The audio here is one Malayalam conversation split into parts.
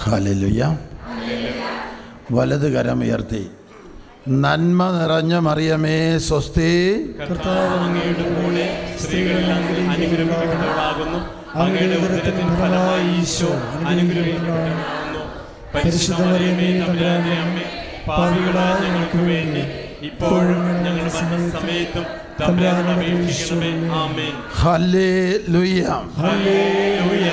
ഹല്ലേലൂയ. വലത് കരമുയർത്തി. നന്മ നിറഞ്ഞ മറിയമേ സ്വസ്തി, കർത്താവ് അങ്ങയുടെ കൂടെ സ്ത്രീകളിൽ അനുഗ്രഹിക്കപ്പെട്ടവളാകുന്നു. അങ്ങയുടെ ഉദരത്തിൻ ഫലമായി ഈശോ അനുഗ്രഹിക്കപ്പെട്ടവനാകുന്നു. പരിശുദ്ധ മറിയമേ തമ്പുരാന്റെ അമ്മേ, പാപികളായ ഞങ്ങൾക്ക് വേണ്ടി ഇപ്പോഴും ഞങ്ങളുടെ മരണസമയത്തും തമ്പുരാനോട് അപേക്ഷിക്കണമേ. ആമേൻ. ഹല്ലേലൂയ. ഹല്ലേലൂയ.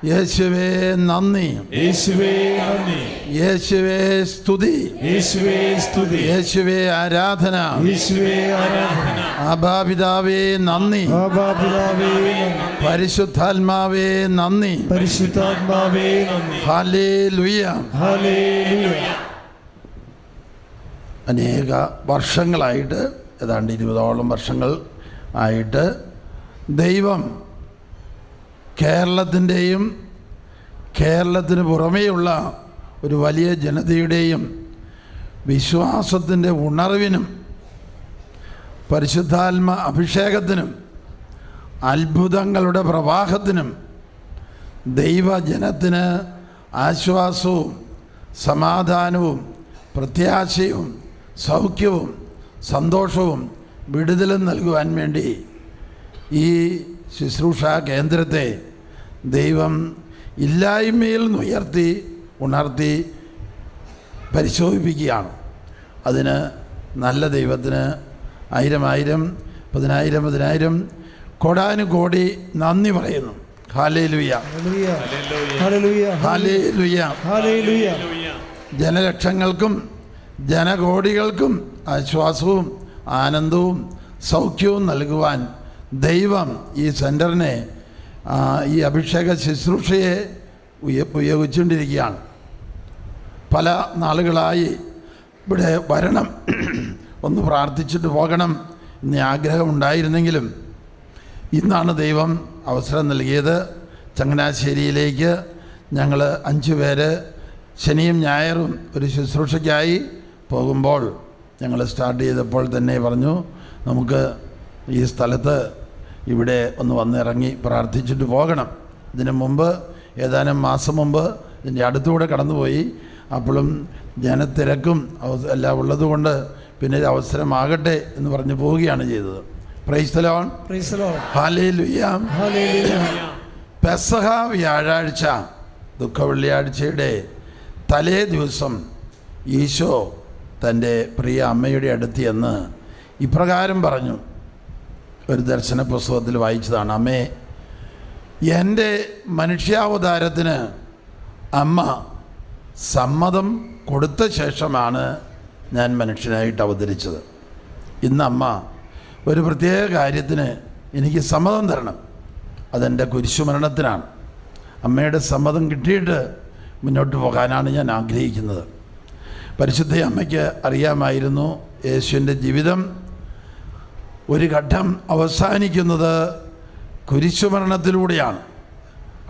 യേശുവേ നന്ദി, യേശുവേ നന്ദി, യേശുവേ സ്തുതി, യേശുവേ സ്തുതി, യേശുവേ ആരാധന, യേശുവേ ആരാധന. ആബാപിതാവേ നന്ദി, ആബാപിതാവേ നന്ദി, പരിശുദ്ധാത്മാവേ നന്ദി, പരിശുദ്ധാത്മാവേ നന്ദി. ഹല്ലേലൂയ. ഹല്ലേലൂയ. അനേക വർഷങ്ങളായിട്ട്, ഏതാണ്ട് 20ഓളം വർഷങ്ങൾ ആയിട്ട് ദൈവം കേരളത്തിൻ്റെയും കേരളത്തിന് പുറമേയുള്ള ഒരു വലിയ ജനതയുടെയും വിശ്വാസത്തിൻ്റെ ഉണർവിനും പരിശുദ്ധാത്മ അഭിഷേകത്തിനും അത്ഭുതങ്ങളുടെ പ്രവാഹത്തിനും ദൈവജനത്തിന് ആശ്വാസവും സമാധാനവും പ്രത്യാശയും സൗഖ്യവും സന്തോഷവും വിടുതലും നൽകുവാൻ വേണ്ടി ഈ ശുശ്രൂഷ കേന്ദ്രത്തെ ദൈവം ഇല്ലായ്മയിൽ നിന്ന് ഉണർത്തി പരിശോധിപ്പിക്കുകയാണ്. അതിന് നല്ല ദൈവത്തിന് 1000 10,000 കോടാനുകോടി നന്ദി പറയുന്നു. ഹല്ലേലൂയ. ഹല്ലേലൂയ. ഹല്ലേലൂയ. ഹല്ലേലൂയ. ജനലക്ഷങ്ങൾക്കും ജനകോടികൾക്കും ആശ്വാസവും ആനന്ദവും സൗഖ്യവും നൽകുവാൻ ദൈവം ഈ സെൻറ്ററിനെ, ഈ അഭിഷേക ശുശ്രൂഷയെ ഉപയോഗിച്ചുകൊണ്ടിരിക്കുകയാണ്. പല നാളുകളായി ഇവിടെ വരണം, ഒന്ന് പ്രാർത്ഥിച്ചിട്ട് പോകണം എന്ന ആഗ്രഹമുണ്ടായിരുന്നെങ്കിലും ഇന്നാണ് ദൈവം അവസരം നൽകിയത്. ചങ്ങനാശ്ശേരിയിലേക്ക് ഞങ്ങൾ 5 പേര് ശനിയും ഞായറും ഒരു ശുശ്രൂഷയ്ക്കായി പോകുമ്പോൾ ഞങ്ങൾ സ്റ്റാർട്ട് ചെയ്തപ്പോൾ തന്നെ പറഞ്ഞു, നമുക്ക് ഈ സ്ഥലത്ത് ഇവിടെ ഒന്ന് വന്നിറങ്ങി പ്രാർത്ഥിച്ചിട്ട് പോകണം. ഇതിനു മുമ്പ് ഏതാനും മാസം മുമ്പ് ഇതിൻ്റെ അടുത്തുകൂടെ കടന്നുപോയി. അപ്പോഴും ജനത്തിരക്കും എല്ലാം ഉള്ളതുകൊണ്ട് പിന്നെ ഒരു അവസരമാകട്ടെ എന്ന് പറഞ്ഞ് പോവുകയാണ് ചെയ്തത്. Praise the lord. Praise the lord. Hallelujah. Hallelujah. പെസഹ വ്യാഴാഴ്ച, ദുഃഖവെള്ളിയാഴ്ചയുടെ തലേ ദിവസം ഈശോ തൻ്റെ പ്രിയ അമ്മയുടെ അടുത്ത് ചെന്ന് ഇപ്രകാരം പറഞ്ഞു. ഒരു ദർശന പുസ്തകത്തിൽ വായിച്ചതാണ്. അമ്മേ, എൻ്റെ മനുഷ്യാവതാരത്തിന് അമ്മ സമ്മതം കൊടുത്ത ശേഷമാണ് ഞാൻ മനുഷ്യനായിട്ട് അവതരിച്ചത്. ഇന്ന് അമ്മ ഒരു പ്രത്യേക കാര്യത്തിന് എനിക്ക് സമ്മതം തരണം. അതെൻ്റെ കുരിശുമരണത്തിനാണ്. അമ്മയുടെ സമ്മതം കിട്ടിയിട്ട് മുന്നോട്ട് പോകാനാണ് ഞാൻ ആഗ്രഹിക്കുന്നത്. പരിശുദ്ധ അമ്മയ്ക്ക് അറിയാമായിരുന്നു യേശുവിൻ്റെ ജീവിതം ഒരു ഘട്ടം അവസാനിക്കുന്നത് കുരിശുമരണത്തിലൂടെയാണ്,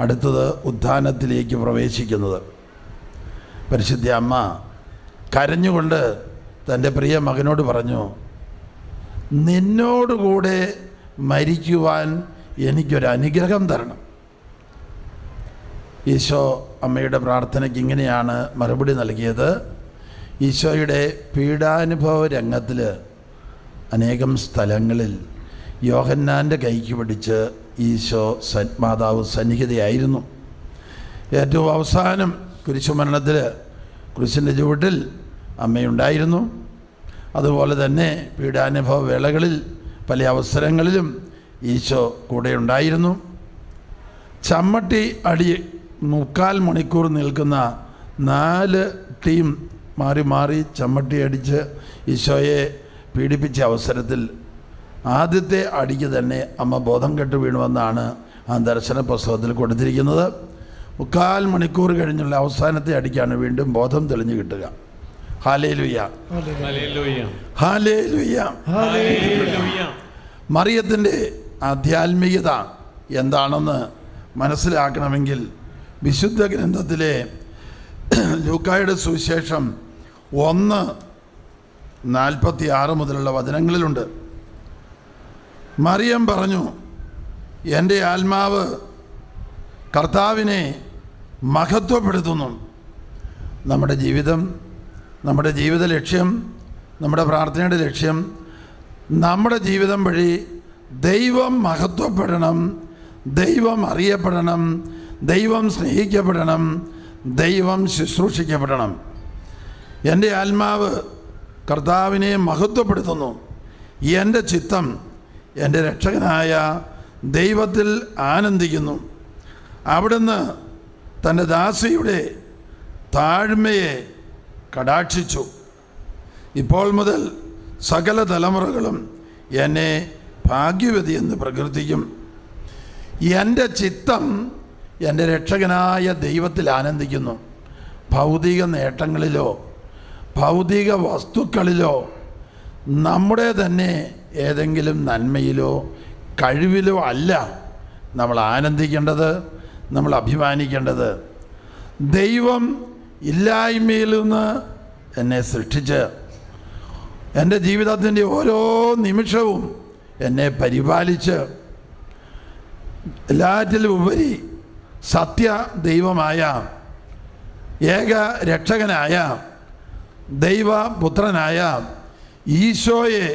അടുത്തത് ഉത്ഥാനത്തിലേക്ക് പ്രവേശിക്കുന്നത്. പരിശുദ്ധ അമ്മ കരഞ്ഞുകൊണ്ട് തൻ്റെ പ്രിയ മകനോട് പറഞ്ഞു, നിന്നോടുകൂടെ മരിക്കുവാൻ എനിക്കൊരു അനുഗ്രഹം തരണം. ഈശോ അമ്മയുടെ പ്രാർത്ഥനയ്ക്ക് ഇങ്ങനെയാണ് മറുപടി നൽകിയത്. ഈശോയുടെ പീഡാനുഭവ രംഗത്തിൽ അനേകം സ്ഥലങ്ങളിൽ യോഹന്നാൻ്റെ കൈക്ക് പിടിച്ച് ഈശോ മാതാവ് സന്നിഹിതയായിരുന്നു. ഏറ്റവും അവസാനം കുരിശുമരണത്തിൽ കുരിശിൻ്റെ ചുവട്ടിൽ അമ്മയുണ്ടായിരുന്നു. അതുപോലെ തന്നെ പീഡാനുഭവ വേളകളിൽ പല അവസരങ്ങളിലും ഈശോ കൂടെ ഉണ്ടായിരുന്നു. ചമ്മട്ടി അടി 3/4 മണിക്കൂർ നിൽക്കുന്ന 4 ടീം മാറി മാറി ചമ്മട്ടി അടിച്ച് ഈശോയെ പീഡിപ്പിച്ച അവസരത്തിൽ ആദ്യത്തെ അടിക്ക് തന്നെ അമ്മ ബോധം കെട്ട് വീണുവെന്നാണ് ആ ദർശന പുസ്തകത്തിൽ കൊടുത്തിരിക്കുന്നത്. 3/4 മണിക്കൂർ കഴിഞ്ഞുള്ള അവസാനത്തെ അടിക്കാണ് വീണ്ടും ബോധം തെളിഞ്ഞു കിട്ടുക. ഹല്ലേലൂയ. ഹല്ലേലൂയ. ഹല്ലേലൂയ. ഹല്ലേലൂയ. മറിയത്തിൻ്റെ ആധ്യാത്മികത എന്താണെന്ന് മനസ്സിലാക്കണമെങ്കിൽ വിശുദ്ധ ഗ്രന്ഥത്തിലെ ലൂക്കായുടെ സുവിശേഷം 1:46 മുതലുള്ള വചനങ്ങളിലുണ്ട്. മറിയം പറഞ്ഞു, എൻ്റെ ആത്മാവ് കർത്താവിനെ മഹത്വപ്പെടുത്തുന്നു. നമ്മുടെ ജീവിതം, നമ്മുടെ ജീവിത ലക്ഷ്യം, നമ്മുടെ പ്രാർത്ഥനയുടെ ലക്ഷ്യം, നമ്മുടെ ജീവിതം വഴി ദൈവം മഹത്വപ്പെടണം, ദൈവം അറിയപ്പെടണം, ദൈവം സ്നേഹിക്കപ്പെടണം, ദൈവം ശുശ്രൂഷിക്കപ്പെടണം. എൻ്റെ ആത്മാവ് കർത്താവിനെ മഹത്വപ്പെടുത്തുന്നു. എൻ്റെ ചിത്തം എൻ്റെ രക്ഷകനായ ദൈവത്തിൽ ആനന്ദിക്കുന്നു. അവിടുന്ന് തൻ്റെ ദാസിയുടെ താഴ്മയെ കടാക്ഷിച്ചു. ഇപ്പോൾ മുതൽ സകല തലമുറകളും എന്നെ ഭാഗ്യവതി എന്ന് പ്രകീർത്തിക്കും. എൻ്റെ ചിത്തം എൻ്റെ രക്ഷകനായ ദൈവത്തിൽ ആനന്ദിക്കുന്നു. ഭൗതിക നേട്ടങ്ങളിലോ ഭൗതിക വസ്തുക്കളിലോ നമ്മുടെ തന്നെ ഏതെങ്കിലും നന്മയിലോ കഴിവിലോ അല്ല നമ്മൾ ആനന്ദിക്കേണ്ടത്, നമ്മൾ അഭിമാനിക്കേണ്ടത്. ദൈവം ഇല്ലായ്മയിൽ നിന്ന് എന്നെ സൃഷ്ടിച്ച് എൻ്റെ ജീവിതത്തിൻ്റെ ഓരോ നിമിഷവും എന്നെ പരിപാലിച്ച് എല്ലാറ്റിലും ഉപരി സത്യ ദൈവമായ ഏക രക്ഷകനായ ദൈവപുത്രനായ ഈശോയെ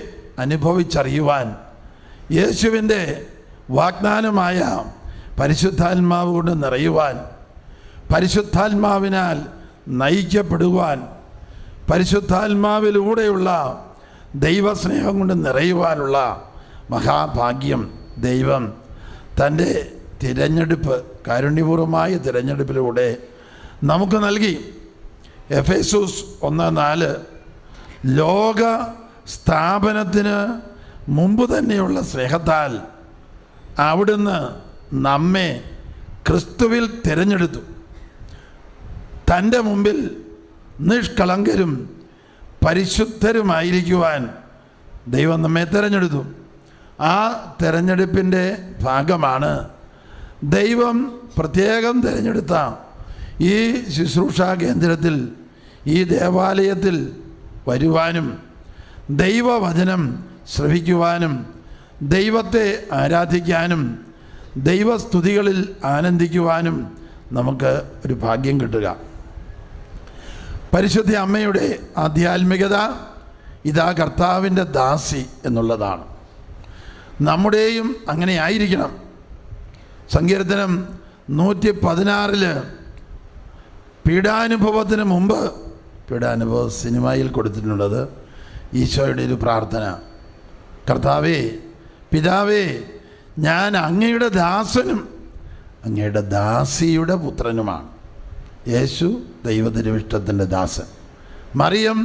അനുഭവിച്ചറിയുവാൻ, യേശുവിൻ്റെ വാഗ്ദാനമായ പരിശുദ്ധാത്മാവ് കൊണ്ട് നിറയുവാൻ, പരിശുദ്ധാത്മാവിനാൽ നയിക്കപ്പെടുവാൻ, പരിശുദ്ധാത്മാവിലൂടെയുള്ള ദൈവസ്നേഹം കൊണ്ട് നിറയുവാനുള്ള മഹാഭാഗ്യം ദൈവം തൻ്റെ തിരഞ്ഞെടുപ്പ്, കാരുണ്യപൂർവമായ തിരഞ്ഞെടുപ്പിലൂടെ നമുക്ക് നൽകി. എഫേസൂസ് 1:4 ലോക സ്ഥാപനത്തിന് മുമ്പ് തന്നെയുള്ള സ്നേഹത്താൽ അവിടുന്ന് നമ്മെ ക്രിസ്തുവിൽ തിരഞ്ഞെടുത്തു, തൻ്റെ മുമ്പിൽ നിഷ്കളങ്കരും പരിശുദ്ധരുമായിരിക്കുവാൻ ദൈവം നമ്മെ തിരഞ്ഞെടുത്തു. ആ തിരഞ്ഞെടുപ്പിൻ്റെ ഭാഗമാണ് ദൈവം പ്രത്യേകം തിരഞ്ഞെടുത്ത ഈ ശുശ്രൂഷാ കേന്ദ്രത്തിൽ, ഈ ദേവാലയത്തിൽ വരുവാനും ദൈവവചനം ശ്രവിക്കുവാനും ദൈവത്തെ ആരാധിക്കാനും ദൈവസ്തുതികളിൽ ആനന്ദിക്കുവാനും നമുക്ക് ഒരു ഭാഗ്യം കിട്ടുക. പരിശുദ്ധ അമ്മയുടെ ആധ്യാത്മികത ഇതാ കർത്താവിൻ്റെ ദാസി എന്നുള്ളതാണ്. നമ്മുടെയും അങ്ങനെ ആയിരിക്കണം. സങ്കീർത്തനം 116 പീഡാനുഭവത്തിന് മുമ്പ്, പീഡാനുഭവ സിനിമയിൽ കൊടുത്തിട്ടുള്ളത് ഈശോയുടെ ഒരു പ്രാർത്ഥന, കർത്താവേ പിതാവേ ഞാൻ അങ്ങയുടെ ദാസനും അങ്ങയുടെ ദാസിയുടെ പുത്രനുമാണ്. യേശു ദൈവതിരുവിഷ്ടത്തിൻ്റെ ദാസൻ, മറിയം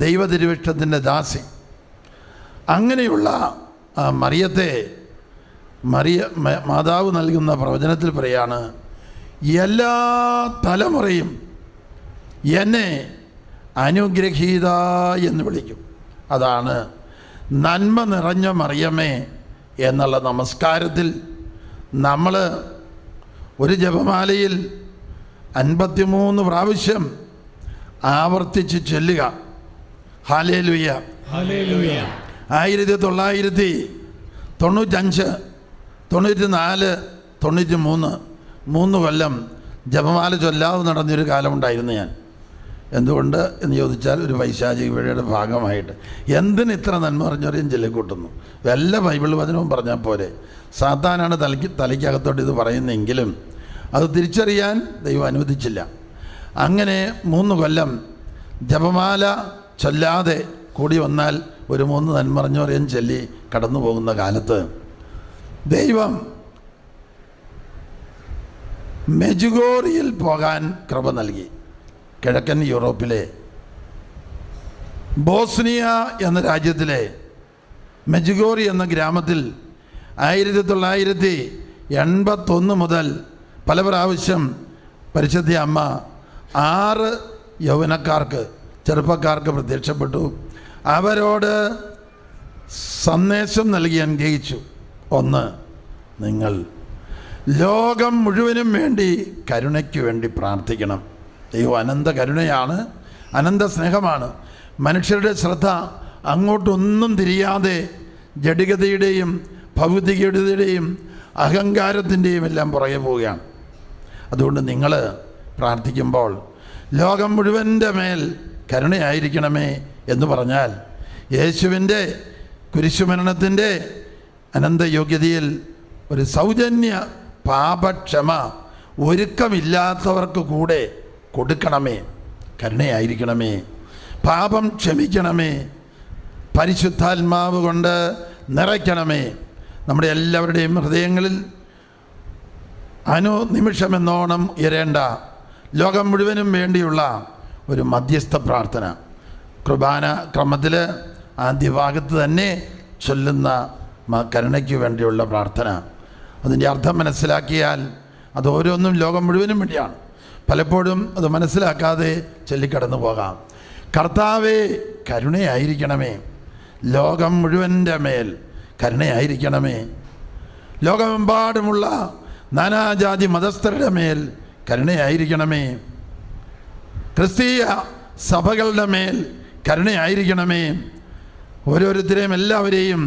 ദൈവതിരുവിഷ്ടത്തിൻ്റെ ദാസി. അങ്ങനെയുള്ള ആ മറിയത്തെ മാതാവ് നൽകുന്ന പ്രവചനത്തിൽ പറയാണ്, എല്ലാ തലമുറയും എന്നെ അനുഗ്രഹീത എന്ന് വിളിക്കും. അതാണ് നന്മ നിറഞ്ഞ മറിയമേ എന്നുള്ള നമസ്കാരത്തിൽ നമ്മൾ ഒരു ജപമാലയിൽ 53 പ്രാവശ്യം ആവർത്തിച്ച് ചൊല്ലുക. Hallelujah, hallelujah. 1995, 94, 93 3 കൊല്ലം ജപമാല ചൊല്ലാതെ നടന്നൊരു കാലമുണ്ടായിരുന്നു ഞാൻ. എന്തുകൊണ്ട് എന്ന് ചോദിച്ചാൽ ഒരു പൈശാചിക പിഴയുടെ ഭാഗമായിട്ട്. എന്തിന് ഇത്ര നന്മ പറഞ്ഞവരെയും ചൊല്ലിക്കൂട്ടുന്നു? വല്ല ബൈബിൾ വചനവും പറഞ്ഞാൽ പോരെ. സാത്താനാണ് തലയ്ക്കകത്തോട്ട് ഇത് പറയുന്നെങ്കിലും അത് തിരിച്ചറിയാൻ ദൈവം അനുവദിച്ചില്ല. അങ്ങനെ 3 കൊല്ലം ജപമാല ചൊല്ലാതെ കൂടി വന്നാൽ ഒരു 3 നന്മ പറഞ്ഞവരെയും ചൊല്ലി കടന്നു പോകുന്ന കാലത്ത് ദൈവം മെജുഗോറിയിൽ പോകാൻ കൃപ നൽകി. കിഴക്കൻ യൂറോപ്പിലെ ബോസ്നിയ എന്ന രാജ്യത്തിലെ മെജുഗോറി എന്ന ഗ്രാമത്തിൽ 1981 മുതൽ പല പ്രാവശ്യം പരിശുദ്ധ അമ്മ 6 യൗവനക്കാർക്ക്, ചെറുപ്പക്കാർക്ക് പ്രത്യക്ഷപ്പെട്ടു. അവരോട് സന്ദേശം നൽകി അനുഗ്രഹിച്ചു. 1, നിങ്ങൾ ലോകം മുഴുവനും വേണ്ടി കരുണയ്ക്ക് വേണ്ടി പ്രാർത്ഥിക്കണം. ദൈവം അനന്ത കരുണയാണ്, അനന്ത സ്നേഹമാണ്. മനുഷ്യരുടെ ശ്രദ്ധ അങ്ങോട്ടൊന്നും തിരിയാതെ ജഡികതയുടെയും ഭൗതികതയുടെയും അഹങ്കാരത്തിൻ്റെയും എല്ലാം പുറകെ പോവുകയാണ്. അതുകൊണ്ട് നിങ്ങൾ പ്രാർത്ഥിക്കുമ്പോൾ ലോകം മുഴുവൻ്റെ മേൽ കരുണയായിരിക്കണമേ എന്ന് പറഞ്ഞാൽ യേശുവിൻ്റെ കുരിശുമരണത്തിൻ്റെ അനന്തയോഗ്യതയിൽ ഒരു സൗജന്യ പാപക്ഷമ ഒരുക്കമില്ലാത്തവർക്ക് കൂടെ കൊടുക്കണമേ, കരുണയായിരിക്കണമേ, പാപം ക്ഷമിക്കണമേ, പരിശുദ്ധാത്മാവ് കൊണ്ട് നിറയ്ക്കണമേ. നമ്മുടെ എല്ലാവരുടെയും ഹൃദയങ്ങളിൽ അനുനിമിഷമെന്നോണം ഉയരേണ്ട ലോകം മുഴുവനും വേണ്ടിയുള്ള ഒരു മധ്യസ്ഥ പ്രാർത്ഥന കുർബാന ക്രമത്തിൽ ആദ്യഭാഗത്ത് തന്നെ ചൊല്ലുന്ന കരുണയ്ക്ക് വേണ്ടിയുള്ള പ്രാർത്ഥന. അതിൻ്റെ അർത്ഥം മനസ്സിലാക്കിയാൽ അത് ഓരോന്നും ലോകം മുഴുവനും വേണ്ടിയാണ്. പലപ്പോഴും അത് മനസ്സിലാക്കാതെ ചൊല്ലിക്കടന്നു പോകാം. കർത്താവേ കരുണയായിരിക്കണമേ, ലോകം മുഴുവൻ്റെ മേൽ കരുണയായിരിക്കണമേ, ലോകമെമ്പാടുമുള്ള നാനാജാതി മതസ്ഥരുടെ മേൽ കരുണയായിരിക്കണമേ, ക്രിസ്തീയ സഭകളുടെ മേൽ കരുണയായിരിക്കണമേ, ഓരോരുത്തരെയും എല്ലാവരെയും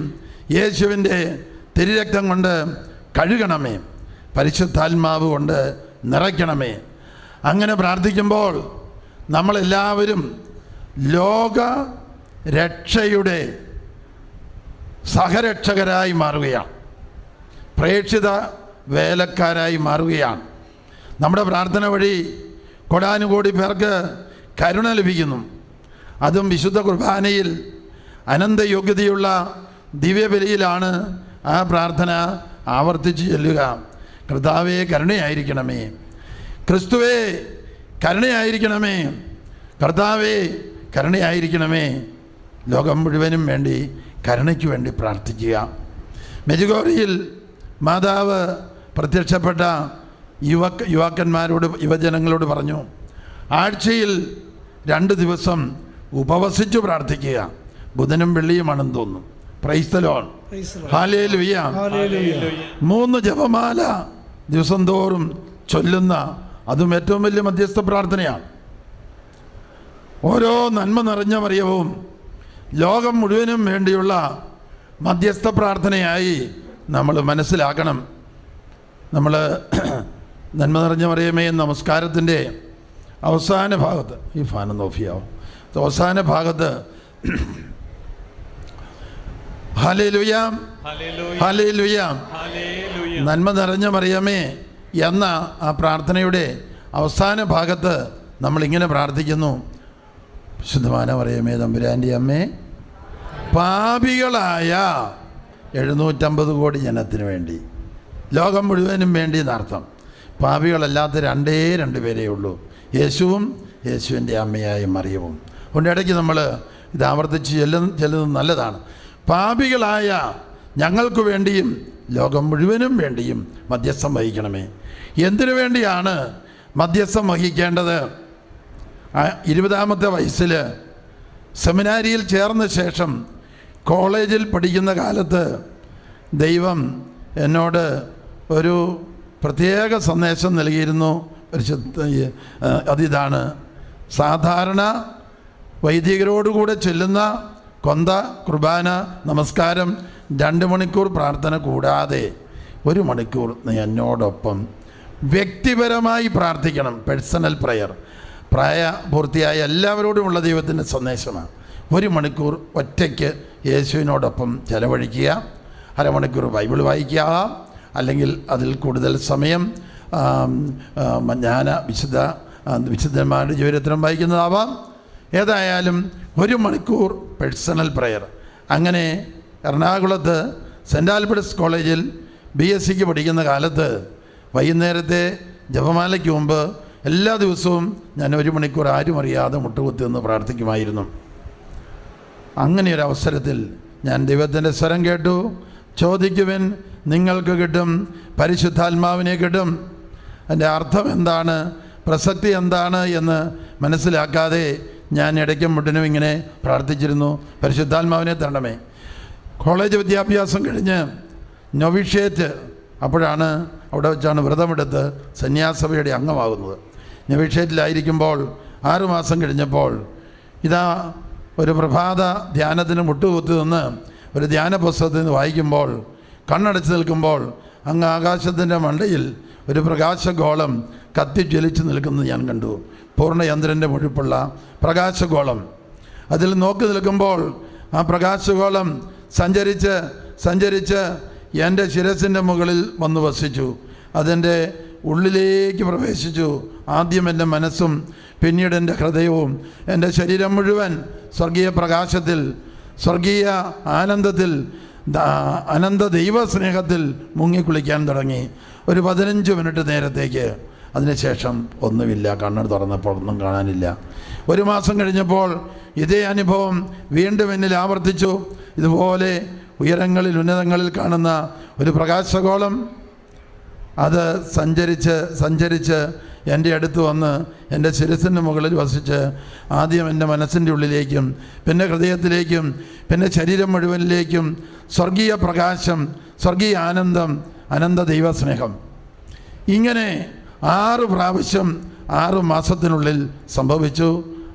യേശുവിൻ്റെ തിരുരക്തം കൊണ്ട് കഴുകണമേ, പരിശുദ്ധാത്മാവ് കൊണ്ട് നിറയ്ക്കണമേ. അങ്ങനെ പ്രാർത്ഥിക്കുമ്പോൾ നമ്മളെല്ലാവരും ലോക രക്ഷയുടെ സഹരക്ഷകരായി മാറുകയാണ്, പ്രേക്ഷിത വേലക്കാരായി മാറുകയാണ്. നമ്മുടെ പ്രാർത്ഥന വഴി കോടാനുകോടി പേർക്ക് കരുണ ലഭിക്കുന്നു. അതും വിശുദ്ധ കുർബാനയിൽ അനന്തയോഗ്യതയുള്ള ദിവ്യബലിയിലാണ് ആ പ്രാർത്ഥന ആവർത്തിച്ച് ചൊല്ലുക. കർത്താവേ കരുണയായിരിക്കണമേ, ക്രിസ്തുവേ കരുണയായിരിക്കണമേ, കർത്താവേ കരുണയായിരിക്കണമേ. ലോകം മുഴുവനും വേണ്ടി കരുണയ്ക്ക് വേണ്ടി പ്രാർത്ഥിക്കുക. മെജുഗോറിയിൽ മാതാവ് പ്രത്യക്ഷപ്പെട്ട യുവാക്കന്മാരോട് യുവജനങ്ങളോട് പറഞ്ഞു, ആഴ്ചയിൽ 2 ദിവസം ഉപവസിച്ചു പ്രാർത്ഥിക്കുക. ബുധനും വെള്ളിയുമാണെന്ന് തോന്നുന്നു. Price the lord, hallelujah. 3 ജപമാല ദിവസം തോറും ചൊല്ലുന്ന അതും ഏറ്റവും വലിയ മധ്യസ്ഥ പ്രാർത്ഥനയാണ്. ഓരോ നന്മ നിറഞ്ഞ മറിയവും ലോകം മുഴുവനും വേണ്ടിയുള്ള മധ്യസ്ഥ പ്രാർത്ഥനയായി നമ്മൾ മനസ്സിലാക്കണം. നമ്മൾ നന്മ നിറഞ്ഞ മറിയമേ നമസ്കാരത്തിൻ്റെ അവസാന ഭാഗത്ത്, ഈ ഫാനൊന്ന് ഓഫ് ചെയ്യാവും, അവസാന ഭാഗത്ത് ഹല്ലേലൂയ ഹല്ലേലൂയ നന്മ നിറഞ്ഞ മറിയമേ എന്ന ആ പ്രാർത്ഥനയുടെ അവസാന ഭാഗത്ത് നമ്മളിങ്ങനെ പ്രാർത്ഥിക്കുന്നു, ശുദ്ധമായ മറിയമേ തമ്പുരാൻ്റെ അമ്മേ, പാപികളായ 750 കോടി ജനത്തിന് വേണ്ടി, ലോകം മുഴുവനും വേണ്ടി എന്നർത്ഥം. പാപികളല്ലാത്ത 2 പേരേ ഉള്ളൂ, യേശുവും യേശുവിൻ്റെ അമ്മയായ മറിയവും. അതുകൊണ്ട് ഇടയ്ക്ക് നമ്മൾ ഇത് ആവർത്തിച്ച് ചെല്ലുന്നത് നല്ലതാണ്. പാപികളായ ഞങ്ങൾക്ക് വേണ്ടിയും ലോകം മുഴുവനും വേണ്ടിയും മധ്യസ്ഥം വഹിക്കണമേ. എന്തിനു വേണ്ടിയാണ് മധ്യസ്ഥം വഹിക്കേണ്ടത്? 20-ാമത്തെ വയസ്സിൽ സെമിനാരിയിൽ ചേർന്ന ശേഷം കോളേജിൽ പഠിക്കുന്ന കാലത്ത് ദൈവം എന്നോട് ഒരു പ്രത്യേക സന്ദേശം നൽകിയിരുന്നു. അതിതാണ്, സാധാരണ വൈദികരോടുകൂടെ ചൊല്ലുന്ന കൊന്ത കുർബാന നമസ്കാരം 2 മണിക്കൂർ പ്രാർത്ഥന കൂടാതെ 1 മണിക്കൂർ നീ എന്നോടൊപ്പം വ്യക്തിപരമായി പ്രാർത്ഥിക്കണം. Personal prayer. പ്രായപൂർത്തിയായ എല്ലാവരോടുമുള്ള ദൈവത്തിൻ്റെ സന്ദേശമാണ്. 1 മണിക്കൂർ ഒറ്റയ്ക്ക് യേശുവിനോടൊപ്പം ചെലവഴിക്കുക. അരമണിക്കൂർ ബൈബിൾ വായിക്കുക, അല്ലെങ്കിൽ അതിൽ കൂടുതൽ സമയം വിശുദ്ധന്മാരുടെ ജീവിതത്തിലും വായിക്കുന്നതാവാം. ഏതായാലും 1 മണിക്കൂർ പേഴ്സണൽ പ്രയർ. അങ്ങനെ എറണാകുളത്ത് സെൻറ്റ് ആൽബർട്ട്സ് കോളേജിൽ BSc പഠിക്കുന്ന കാലത്ത് വൈകുന്നേരത്തെ ജപമാലയ്ക്ക് മുമ്പ് എല്ലാ ദിവസവും ഞാൻ 1 മണിക്കൂർ ആരും അറിയാതെ മുട്ടുകുത്തി നിന്ന് പ്രാർത്ഥിക്കുമായിരുന്നു. അങ്ങനെ ഒരു അവസരത്തിൽ ഞാൻ ദൈവത്തിൻ്റെ സ്വരം കേട്ടു, ചോദിക്കുവിൻ നിങ്ങൾക്ക് കിട്ടും, പരിശുദ്ധാത്മാവിനെ കിട്ടും. അതിൻ്റെ അർത്ഥം എന്താണ്, പ്രസക്തി എന്താണ് എന്ന് മനസ്സിലാക്കാതെ ഞാൻ ഇടയ്ക്കും മുട്ടിനും ഇങ്ങനെ പ്രാർത്ഥിച്ചിരുന്നു, പരിശുദ്ധാത്മാവിനെ തരണമേ. കോളേജ് വിദ്യാഭ്യാസം കഴിഞ്ഞ് നൊവിഷ്യേറ്റ്, അപ്പോഴാണ് അവിടെ വെച്ചാണ് വ്രതമെടുത്ത് സന്യാസഭയുടെ അംഗമാകുന്നത്. നൊവിഷ്യേറ്റിലായിരിക്കുമ്പോൾ 6 മാസം കഴിഞ്ഞപ്പോൾ ഇതാ ഒരു പ്രഭാത ധ്യാനത്തിന് മുട്ടുകുത്തി നിന്ന് ഒരു ധ്യാന പുസ്തകത്തിൽ നിന്ന് വായിക്കുമ്പോൾ, കണ്ണടച്ച് നിൽക്കുമ്പോൾ അങ്ങ് ആകാശത്തിൻ്റെ മണ്ടയിൽ ഒരു പ്രകാശഗോളം കത്തിജ്വലിച്ച് നിൽക്കുന്നത് ഞാൻ കണ്ടു. പൂർണ്ണചന്ദ്രൻ്റെ മുഴുപ്പുള്ള പ്രകാശഗോളം. അതിൽ നോക്കി നിൽക്കുമ്പോൾ ആ പ്രകാശഗോളം സഞ്ചരിച്ച് സഞ്ചരിച്ച് എൻ്റെ ശിരസിൻ്റെ മുകളിൽ വന്ന് വസിച്ചു. അതെൻ്റെ ഉള്ളിലേക്ക് പ്രവേശിച്ചു. ആദ്യം എൻ്റെ മനസ്സും പിന്നീട് എൻ്റെ ഹൃദയവും എൻ്റെ ശരീരം മുഴുവൻ സ്വർഗീയ പ്രകാശത്തിൽ, സ്വർഗീയ ആനന്ദത്തിൽ, അനന്ത ദൈവസ്നേഹത്തിൽ മുങ്ങിക്കുളിക്കാൻ തുടങ്ങി. ഒരു 15 മിനിറ്റ് നേരത്തേക്ക്. അതിനുശേഷം ഒന്നുമില്ല. കണ്ണ് തുറന്നപ്പോൾ ഒന്നും കാണാനില്ല. 1 മാസം കഴിഞ്ഞപ്പോൾ ഇതേ അനുഭവം വീണ്ടും എന്നിൽ ആവർത്തിച്ചു. ഇതുപോലെ ഉയരങ്ങളിൽ ഉന്നതങ്ങളിൽ കാണുന്ന ഒരു പ്രകാശഗോളം അത് സഞ്ചരിച്ച് സഞ്ചരിച്ച് എൻ്റെ അടുത്ത് വന്ന് എൻ്റെ ശിരസിൻ്റെ മുകളിൽ വസിച്ച് ആദ്യം എൻ്റെ മനസ്സിൻ്റെ ഉള്ളിലേക്കും പിന്നെ ഹൃദയത്തിലേക്കും പിന്നെ ശരീരം മുഴുവനിലേക്കും സ്വർഗീയ പ്രകാശം, സ്വർഗീയ ആനന്ദം, അനന്ത ദൈവസ്നേഹം ഇങ്ങനെ 6 പ്രാവശ്യം 6 മാസത്തിനുള്ളിൽ സംഭവിച്ചു.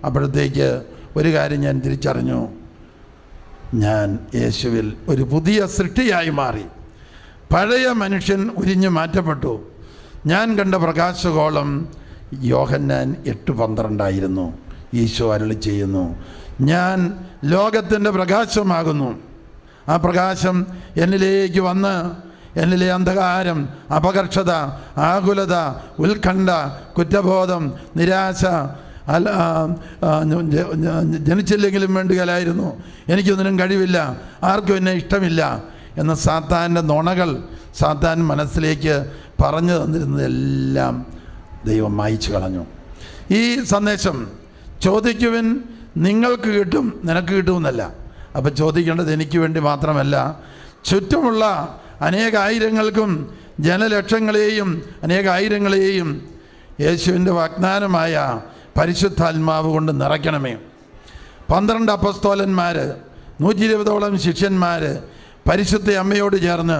അപ്പോഴത്തേക്ക് ഒരു കാര്യം ഞാൻ തിരിച്ചറിഞ്ഞു. ഞാൻ യേശുവിൽ ഒരു പുതിയ സൃഷ്ടിയായി മാറി. പഴയ മനുഷ്യൻ ഉരിഞ്ഞു മാറ്റപ്പെട്ടു. ഞാൻ കണ്ട പ്രകാശഗോളം യോഹന്നാൻ 8:12 ഈശോ അരുളി ചെയ്യുന്നു, ഞാൻ ലോകത്തിൻ്റെ പ്രകാശമാകുന്നു. ആ പ്രകാശം എന്നിലേക്ക് വന്ന് എന്നിലെ അന്ധകാരം, അപകർഷത, ആകുലത, ഉത്കണ്ഠ, കുറ്റബോധം, നിരാശ, ജനിച്ചില്ലെങ്കിലും വേണ്ടുകയില്ലായിരുന്നു, എനിക്കൊന്നിനും കഴിവില്ല, ആർക്കും എന്നെ ഇഷ്ടമില്ല എന്ന സാത്താൻ്റെ നുണകൾ സാത്താൻ മനസ്സിലേക്ക് പറഞ്ഞു തന്നിരുന്നതെല്ലാം ദൈവം മായ്ച്ചു കളഞ്ഞു. ഈ സന്ദേശം ചോദിക്കുവിൻ നിങ്ങൾക്ക് കിട്ടും, നിനക്ക് കിട്ടുമെന്നല്ല. അപ്പം ചോദിക്കേണ്ടത് എനിക്ക് വേണ്ടി മാത്രമല്ല, ചുറ്റുമുള്ള അനേകായിരങ്ങൾക്കും ജനലക്ഷങ്ങളെയും അനേകായിരങ്ങളെയും യേശുവിൻ്റെ വാഗ്ദാനമായ പരിശുദ്ധാത്മാവ് കൊണ്ട് നിറയ്ക്കണമേ. 12 അപ്പസ്തോലന്മാർ, 120ഓളം ശിഷ്യന്മാർ പരിശുദ്ധ അമ്മയോട് ചേർന്ന്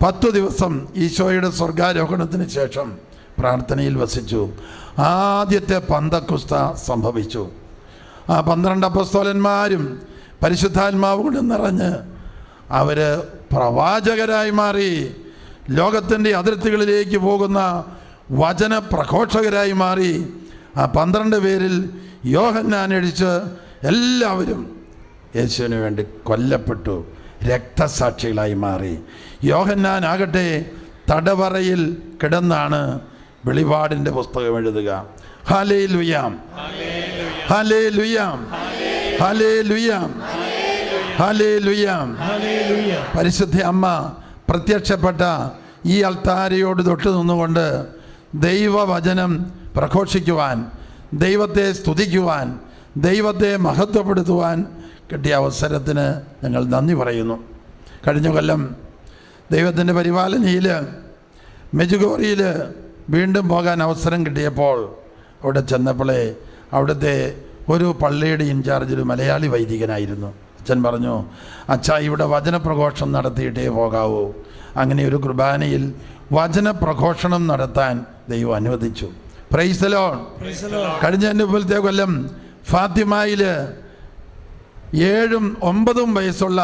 10 ദിവസം ഈശോയുടെ സ്വർഗാരോഹണത്തിന് ശേഷം പ്രാർത്ഥനയിൽ വസിച്ചു. ആദ്യത്തെ പന്തക്കുസ്ത സംഭവിച്ചു. ആ 12 അപ്പസ്തോലന്മാരും പരിശുദ്ധാത്മാവ് കൊണ്ട് നിറഞ്ഞ് അവർ പ്രവാചകരായി മാറി. ലോകത്തിൻ്റെ അതിർത്തികളിലേക്ക് പോകുന്ന വചന പ്രഘോഷകരായി മാറി. ആ 12 പേരിൽ യോഹന്നാൻ ഒഴിച്ച് എല്ലാവരും യേശുവിന് വേണ്ടി കൊല്ലപ്പെട്ടു, രക്തസാക്ഷികളായി മാറി. യോഹന്നാൻ ആകട്ടെ തടവറയിൽ കിടന്നാണ് വെളിപാടിൻ്റെ പുസ്തകം എഴുതുക. ഹല്ലേലൂയാ, ഹല്ലേലൂയാ, ഹല്ലേലൂയാ, ഹല്ലേലൂയാ. പരിശുദ്ധ അമ്മ പ്രത്യക്ഷപ്പെട്ട ഈ അൾത്താരയോട് തൊട്ട് നിന്നുകൊണ്ട് ദൈവവചനം പ്രഘോഷിക്കുവാൻ, ദൈവത്തെ സ്തുതിക്കുവാൻ, ദൈവത്തെ മഹത്വപ്പെടുത്തുവാൻ കിട്ടിയ അവസരത്തിന് ഞങ്ങൾ നന്ദി പറയുന്നു. കഴിഞ്ഞ കൊല്ലം ദൈവത്തിൻ്റെ പരിപാലനയിൽ മെജുഗോറിയിൽ വീണ്ടും പോകാൻ അവസരം കിട്ടിയപ്പോൾ അവിടെ ചെന്നപ്പോഴേ അവിടുത്തെ ഒരു പള്ളിയുടെ ഇൻചാർജ് ഒരു മലയാളി വൈദികനായിരുന്നു. അച്ഛൻ പറഞ്ഞു, അച്ഛാ ഇവിടെ വചനപ്രഘോഷണം നടത്തിയിട്ടേ പോകാവൂ. അങ്ങനെ ഒരു കുർബാനയിൽ വചനപ്രഘോഷണം നടത്താൻ ദൈവം അനുവദിച്ചു. Price the Lord. കഴിഞ്ഞ മുമ്പത്തെ കൊല്ലം ഫാത്തിമയിൽ 7ഉം 9ഉം വയസ്സുള്ള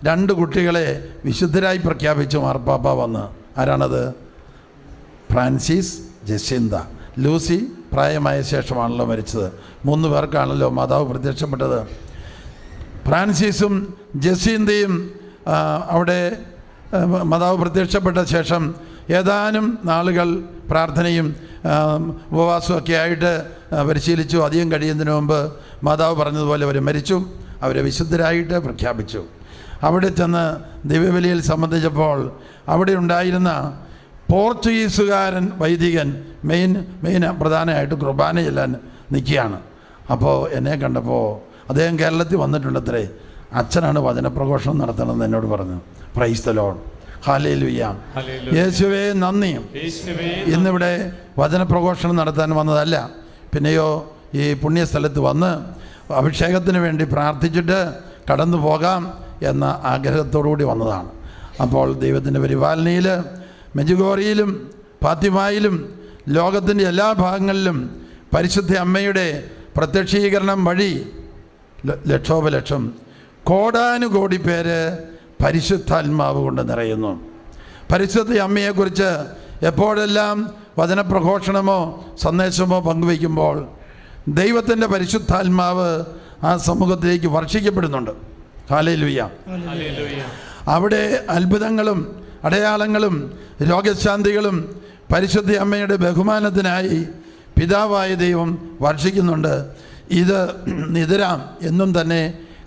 2 കുട്ടികളെ വിശുദ്ധരായി പ്രഖ്യാപിച്ചു മാർപ്പാപ്പ വന്ന്. ആരാണത്? Francis, Jacinda. ലൂസി പ്രായമായ ശേഷമാണല്ലോ മരിച്ചത്. 3 പേർക്കാണല്ലോ മാതാവ് പ്രത്യക്ഷപ്പെട്ടത്. ഫ്രാൻസിസും ജസീന്തയും അവിടെ മാതാവ് പ്രത്യക്ഷപ്പെട്ട ശേഷം ഏതാനും നാളുകൾ പ്രാർത്ഥനയും ഉപവാസമൊക്കെ ആയിട്ട് പരിശീലിച്ചു. അധികം കഴിയുന്നതിന് മുമ്പ് മാതാവ് പറഞ്ഞതുപോലെ അവർ മരിച്ചു. അവരെ വിശുദ്ധരായിട്ട് പ്രഖ്യാപിച്ചു. അവിടെ ചെന്ന് ദിവ്യബലിയിൽ സംബന്ധിച്ചപ്പോൾ അവിടെ ഉണ്ടായിരുന്ന പോർച്ചുഗീസുകാരൻ വൈദികൻ മെയിൻ പ്രധാനമായിട്ട് കുർബാന ചെല്ലാൻ നിൽക്കുകയാണ്. അപ്പോൾ എന്നെ കണ്ടപ്പോൾ അദ്ദേഹം കേരളത്തിൽ വന്നിട്ടുണ്ടത്രേ. അച്ഛനാണ് വചനപ്രഘോഷണം നടത്തണമെന്ന് എന്നോട് പറഞ്ഞു. Price the lord. ഹല്ലേലൂയ. യേശുവേ നന്ദി. ഇന്നിവിടെ വചനപ്രഘോഷണം നടത്താൻ വന്നതല്ല, പിന്നെയോ ഈ പുണ്യസ്ഥലത്ത് വന്ന് അഭിഷേകത്തിന് വേണ്ടി പ്രാർത്ഥിച്ചിട്ട് കടന്നു പോകാം എന്ന ആഗ്രഹത്തോടുകൂടി വന്നതാണ്. അപ്പോൾ ദൈവത്തിൻ്റെ പരിപാലനയിൽ മെജുഗോറിയിലും ഫാത്തിമയിലും ലോകത്തിൻ്റെ എല്ലാ ഭാഗങ്ങളിലും പരിശുദ്ധ അമ്മയുടെ പ്രത്യക്ഷീകരണം വഴി ലക്ഷോപലക്ഷം കോടാനുകോടി പേര് പരിശുദ്ധാത്മാവ് കൊണ്ട് നിറയുന്നു. പരിശുദ്ധ അമ്മയെക്കുറിച്ച് എപ്പോഴെല്ലാം വചനപ്രഘോഷണമോ സന്ദേശമോ പങ്കുവയ്ക്കുമ്പോൾ ദൈവത്തിൻ്റെ പരിശുദ്ധാത്മാവ് ആ സമൂഹത്തിലേക്ക് വർഷിക്കപ്പെടുന്നുണ്ട്. ഹല്ലേലൂയ. ഹല്ലേലൂയ. അവിടെ അത്ഭുതങ്ങളും അടയാളങ്ങളും രോഗശാന്തികളും പരിശുദ്ധ അമ്മയുടെ ബഹുമാനത്തിനായി പിതാവായ ദൈവം വർഷിക്കുന്നുണ്ട്. ഇത് നിതരാം എന്നും തന്നെ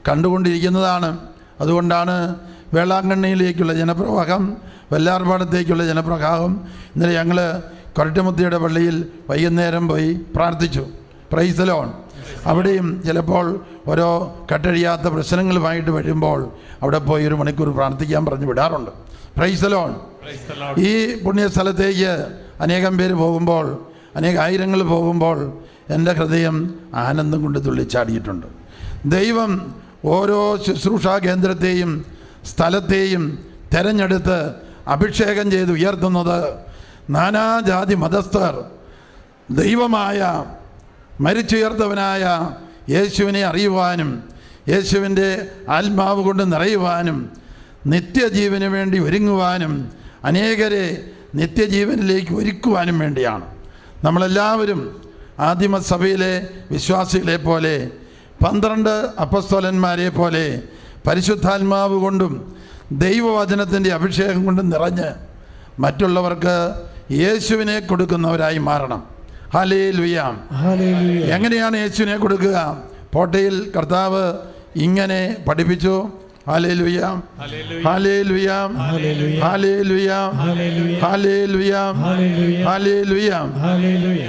കണ്ടുകൊണ്ടിരിക്കുന്നതാണ്. അതുകൊണ്ടാണ് വേളാങ്കണ്ണിയിലേക്കുള്ള ജനപ്രവാഹം, വെല്ലാർപാടത്തേക്കുള്ള ജനപ്രവാഹം. ഇന്നലെ ഞങ്ങൾ കൊരട്ടുമുത്തിയുടെ പള്ളിയിൽ വൈകുന്നേരം പോയി പ്രാർത്ഥിച്ചു. Price the Lord. അവിടെയും ചിലപ്പോൾ ഓരോ കട്ടഴിയാത്ത പ്രശ്നങ്ങളുമായിട്ട് വരുമ്പോൾ അവിടെ പോയി 1 മണിക്കൂർ പ്രാർത്ഥിക്കാൻ പറഞ്ഞു വിടാറുണ്ട്. Price the Lord. ഈ പുണ്യസ്ഥലത്തേക്ക് അനേകം പേര് പോകുമ്പോൾ, ആയിരങ്ങൾ പോകുമ്പോൾ എൻ്റെ ഹൃദയം ആനന്ദം കൊണ്ട് തുള്ളിച്ചാടിയിട്ടുണ്ട്. ദൈവം ഓരോ ശുശ്രൂഷാ കേന്ദ്രത്തെയും സ്ഥലത്തെയും തെരഞ്ഞെടുത്ത് അഭിഷേകം ചെയ്ത് ഉയർത്തുന്നത് നാനാജാതി മതസ്ഥർ ദൈവമായ മരിച്ചുയർത്തവനായ യേശുവിനെ അറിയുവാനും യേശുവിൻ്റെ ആത്മാവ് കൊണ്ട് നിറയുവാനും നിത്യജീവന് വേണ്ടി ഒരുങ്ങുവാനും അനേകരെ നിത്യജീവനിലേക്ക് ഒരുക്കുവാനും വേണ്ടിയാണ്. നമ്മളെല്ലാവരും ആദിമസഭയിലെ വിശ്വാസികളെ പോലെ 12 അപ്പസ്തോലന്മാരെ പോലെ പരിശുദ്ധാത്മാവ് കൊണ്ടും ദൈവവചനത്തിൻ്റെ അഭിഷേകം കൊണ്ടും നിറഞ്ഞ് മറ്റുള്ളവർക്ക് യേശുവിനെ കൊടുക്കുന്നവരായി മാറണം. ഹല്ലേലൂയ. എങ്ങനെയാണ് യേശുവിനെ കൊടുക്കുക? പോട്ടയിൽ കർത്താവ് ഇങ്ങനെ പഠിപ്പിച്ചു. ഹല്ലേലൂയ, ഹല്ലേലൂയ, ഹല്ലേലൂയ, ഹല്ലേലൂയ, ഹല്ലേലൂയ,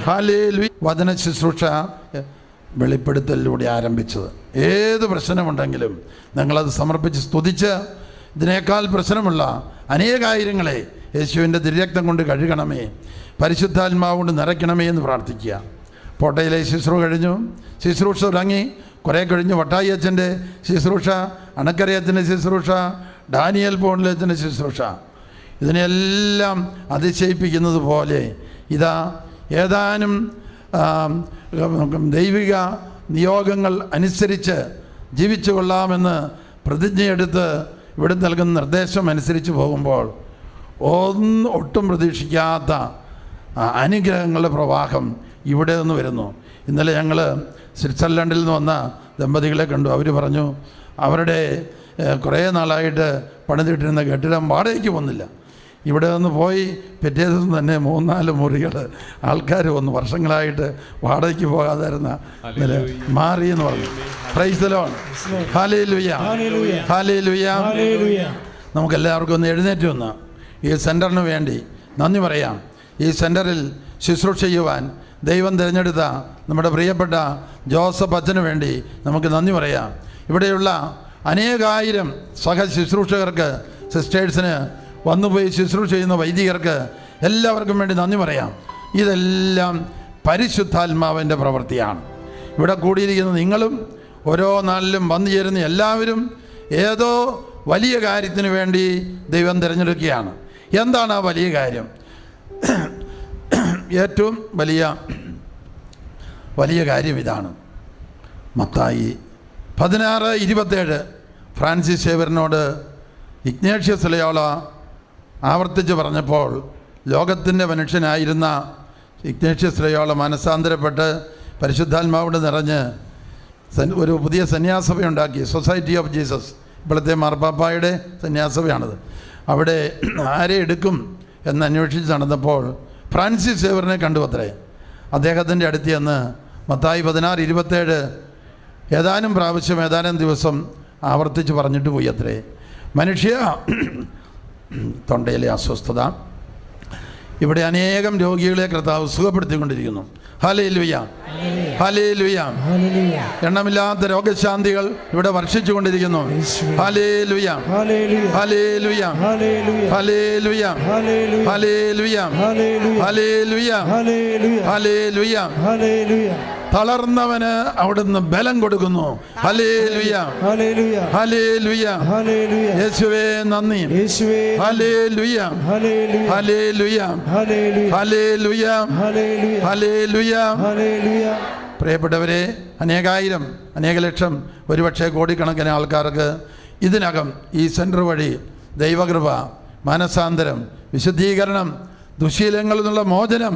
ഹല്ലേലൂയ. വചന ശുശ്രൂഷ വെളിപ്പെടുത്തലിലൂടെ ആരംഭിച്ചത്. ഏത് പ്രശ്നമുണ്ടെങ്കിലും നിങ്ങളത് സമർപ്പിച്ച് സ്തുതിച്ച് ഇതിനേക്കാൾ പ്രശ്നമുള്ള അനേകായിരങ്ങളെ യേശുവിൻ്റെ തിരുരക്തം കൊണ്ട് കഴുകണമേ, പരിശുദ്ധാത്മാവ് കൊണ്ട് നിറയ്ക്കണമേ എന്ന് പ്രാർത്ഥിക്കുക. പോട്ടയിലെ ശുശ്രൂഷ കഴിഞ്ഞു, ശുശ്രൂഷ തുടങ്ങി. കുറേ കഴിഞ്ഞ് വട്ടായി അച്ഛൻ്റെ ശുശ്രൂഷ, അണക്കരയച്ഛൻ്റെ ശുശ്രൂഷ, ഡാനിയൽ പോണിലച്ഛൻ്റെ ശുശ്രൂഷ. ഇതിനെല്ലാം അതിശയിപ്പിക്കുന്നത് പോലെ ഇതാ ഏതാനും ദൈവിക നിയോഗങ്ങൾ അനുസരിച്ച് ജീവിച്ചു കൊള്ളാമെന്ന് പ്രതിജ്ഞയെടുത്ത് ഇവിടെ നൽകുന്ന നിർദ്ദേശം അനുസരിച്ച് പോകുമ്പോൾ ഒട്ടും പ്രതീക്ഷിക്കാത്ത അനുഗ്രഹങ്ങളുടെ പ്രവാഹം ഇവിടെ നിന്ന് വരുന്നു. ഇന്നലെ ഞങ്ങൾ സ്വിറ്റ്സർലൻഡിൽ നിന്ന് വന്ന ദമ്പതികളെ കണ്ടു. അവർ പറഞ്ഞു അവരുടെ കുറേ നാളായിട്ട് പണിതിട്ടിരുന്ന കെട്ടിടം വാടകയ്ക്ക് വന്നില്ല. ഇവിടെ നിന്ന് പോയി പിറ്റേ ദിവസം തന്നെ 3-4 മുറികൾ ആൾക്കാർ വന്നു. വർഷങ്ങളായിട്ട് വാടകയ്ക്ക് പോകാതിരുന്ന മാറി എന്ന് പറഞ്ഞു. Price the lord. Hallelujah, hallelujah. നമുക്കെല്ലാവർക്കും ഒന്ന് എഴുന്നേറ്റ് വന്ന് ഈ സെൻറ്ററിന് വേണ്ടി നന്ദി പറയാം. ഈ സെൻറ്ററിൽ ശുശ്രൂഷ ചെയ്യുവാൻ ദൈവം തിരഞ്ഞെടുത്ത നമ്മുടെ പ്രിയപ്പെട്ട ജോസഫ് അച്ഛന് വേണ്ടി നമുക്ക് നന്ദി പറയാം. ഇവിടെയുള്ള അനേകായിരം സഹ ശുശ്രൂഷകർക്ക്, സിസ്റ്റേഴ്സിന്, വന്നുപോയി ശുശ്രൂഷ ചെയ്യുന്ന വൈദികർക്ക് എല്ലാവർക്കും വേണ്ടി നന്ദി പറയാം. ഇതെല്ലാം പരിശുദ്ധാത്മാവിൻ്റെ പ്രവൃത്തിയാണ്. ഇവിടെ കൂടിയിരിക്കുന്ന നിങ്ങളും ഓരോ നാളിലും വന്നു ചേരുന്ന എല്ലാവരും ഏതോ വലിയ കാര്യത്തിന് വേണ്ടി ദൈവം തിരഞ്ഞെടുക്കുകയാണ്. എന്താണ് ആ വലിയ കാര്യം? ഏറ്റവും വലിയ കാര്യം ഇതാണ്. മത്തായി 16:27 ഫ്രാൻസിസ് സേവ്യറിനോട് ഇഗ്നേഷ്യസ് ലോയോള ആവർത്തിച്ച് പറഞ്ഞപ്പോൾ ലോകത്തിൻ്റെ മനുഷ്യനായിരുന്ന ഇഗ്നേഷ്യസ് ലോയോള മനസ്സാന്തരപ്പെട്ട് പരിശുദ്ധാത്മാവോട് നിറഞ്ഞ് ഒരു പുതിയ സന്യാസഭയുണ്ടാക്കി. സൊസൈറ്റി ഓഫ് ജീസസ്, ഇപ്പോഴത്തെ മാർപ്പാപ്പായുടെ സന്യാസഭയാണത്. അവിടെ ആരെ എടുക്കും എന്നന്വേഷിച്ച് നടന്നപ്പോൾ ഫ്രാൻസിസ് സേവ്യറിനെ കണ്ടുവത്രേ. അദ്ദേഹത്തിൻ്റെ അടുത്ത് ചെന്ന് മത്തായി 16:27 ഏതാനും പ്രാവശ്യം ഏതാനും ദിവസം ആവർത്തിച്ച് പറഞ്ഞിട്ട് പോയി അത്രേ. മനുഷ്യ തൊണ്ടയിലെ അസ്വസ്ഥത, ഇവിടെ അനേകം രോഗികളെ കർത്താവ് സുഖപ്പെടുത്തിക്കൊണ്ടിരിക്കുന്നു. Hallelujah, hallelujah. എണ്ണമില്ലാത്ത രോഗശാന്തികൾ ഇവിടെ വർഷിച്ചു കൊണ്ടിരിക്കുന്നു. ഹല്ലേലൂയ, ഹല്ലേലൂയ, ഹല്ലേലൂയ, ഹല്ലേലൂയ, ഹല്ലേലൂയ, ഹല്ലേലൂയ. തളർന്നവന് അവിടുന്ന് ബലം കൊടുക്കുന്നു. ഹല്ലേലൂയ, ഹല്ലേലൂയ, യേശുവേ നന്ദി. ഹല്ലേലൂയ, ഹല്ലേലൂയ, ഹല്ലേലൂയ, ഹല്ലേലൂയ. പ്രിയപ്പെട്ടവരെ, അനേകായിരം, അനേക ലക്ഷം, ഒരുപക്ഷെ കോടിക്കണക്കിന് ആൾക്കാർക്ക് ഇതിനകം ഈ സെൻറ്റർ വഴി ദൈവകൃപ, മാനസാന്തരം, വിശുദ്ധീകരണം ദുശീലങ്ങളിൽ നിന്നുള്ള മോചനം,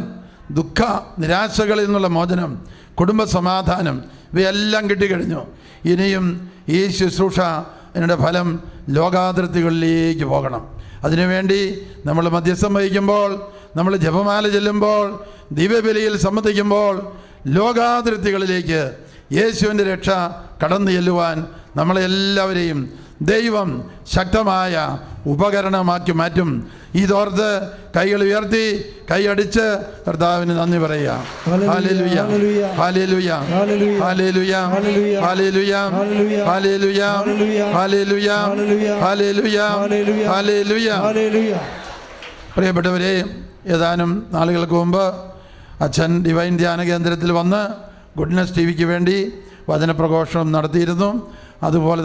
ദുഃഖ നിരാശകളിൽ നിന്നുള്ള മോചനം, കുടുംബ സമാധാനം, ഇവയെല്ലാം കിട്ടിക്കഴിഞ്ഞു. ഇനിയും ഈ ശുശ്രൂഷ അതിൻ്റെ ഫലം ലോകാതിർത്തികളിലേക്ക് പോകണം. അതിനുവേണ്ടി നമ്മൾ മധ്യസ്ഥം വഹിക്കുമ്പോൾ, നമ്മൾ ജപമാല ചെല്ലുമ്പോൾ, ദിവ്യബലിയിൽ സംബന്ധിക്കുമ്പോൾ ലോകാതിർത്തികളിലേക്ക് യേശുവിൻ്റെ രക്ഷ കടന്നു ചെല്ലുവാൻ നമ്മളെല്ലാവരെയും ദൈവം ശക്തമായ ഉപകരണമാക്കി മാറ്റും. ഇതോർത്ത് കൈകൾ ഉയർത്തി കൈയടിച്ച് കർത്താവിന് നന്ദി പറയുക. ഹല്ലേലൂയ, ഹല്ലേലൂയ, ഹല്ലേലൂയ, ഹല്ലേലൂയ, ഹല്ലേലൂയ, ഹല്ലേലൂയ, ഹല്ലേലൂയ, ഹല്ലേലൂയ. പ്രിയപ്പെട്ടവരെ, ഏതാനും നാളുകൾക്ക് മുമ്പ് അച്ഛൻ ഡിവൈൻ ധ്യാന കേന്ദ്രത്തിൽ വന്ന് ഗുഡ്നസ് ടി വിക്ക് വേണ്ടി വചനപ്രഘോഷണം നടത്തിയിരുന്നു. അതുപോലെ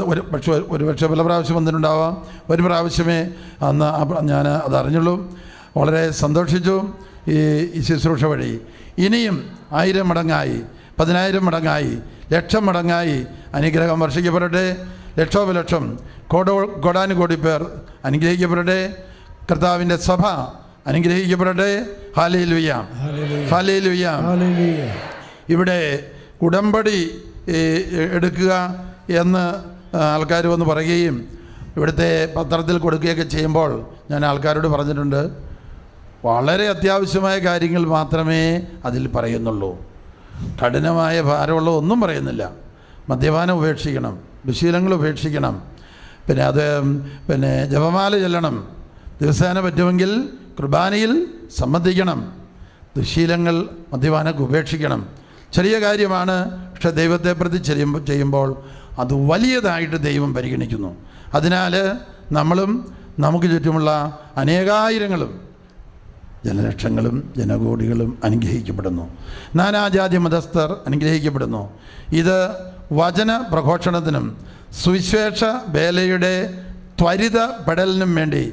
ഒരു പക്ഷേ പല പ്രാവശ്യം വന്നിട്ടുണ്ടാവാം. ഒരു പ്രാവശ്യമേ അന്ന് ഞാൻ അതറിഞ്ഞുള്ളൂ. വളരെ സന്തോഷിച്ചു. ഈ ശുശ്രൂഷ വഴി ഇനിയും 1000 മടങ്ങായി, 10,000 മടങ്ങായി, ലക്ഷം മടങ്ങായി അനുഗ്രഹം വർഷിക്കപ്പെടട്ടെ. ലക്ഷോപലക്ഷം കോടാനുകോടി പേർ അനുഗ്രഹിക്കപ്പെടട്ടെ. കർത്താവിൻ്റെ സഭ അനുഗ്രഹിക്കപ്പെടട്ടെ. Hallelujah, hallelujah. ഇവിടെ ഉടമ്പടി എടുക്കുക എന്ന് ആൾക്കാർ വന്ന് പറയുകയും ഇവിടുത്തെ പത്രത്തിൽ കൊടുക്കുകയൊക്കെ ചെയ്യുമ്പോൾ ഞാൻ ആൾക്കാരോട് പറഞ്ഞിട്ടുണ്ട്, വളരെ അത്യാവശ്യമായ കാര്യങ്ങൾ മാത്രമേ അതിൽ പറയുന്നുള്ളൂ. കഠിനമായ ഭാരമുള്ള ഒന്നും പറയുന്നില്ല. മദ്യപാനം ഉപേക്ഷിക്കണം, ദുശീലങ്ങൾ ഉപേക്ഷിക്കണം, പിന്നെ ജപമാല ചെല്ലണം, ദിവസേന പറ്റുമെങ്കിൽ കുർബാനയിൽ സംബന്ധിക്കണം, ദുശീലങ്ങൾ മദ്യപാനമൊക്കെ ഉപേക്ഷിക്കണം. ചെറിയ കാര്യമാണ്, പക്ഷെ ദൈവത്തെ പ്രതി ചെയ്യുമ്പോൾ അത് വലിയതായിട്ട് ദൈവം പരിഗണിക്കുന്നു. അതിനാൽ നമ്മളും നമുക്ക് ചുറ്റുമുള്ള അനേകായിരങ്ങളും ജനലക്ഷങ്ങളും ജനകോടികളും അനുഗ്രഹിക്കപ്പെടുന്നു. നാനാജാതി മതസ്ഥർ അനുഗ്രഹിക്കപ്പെടുന്നു. ഇത് വചന പ്രഘോഷണത്തിനും സുവിശേഷ വേലയുടെ ത്വരിതപ്പെടലിനും വേണ്ടി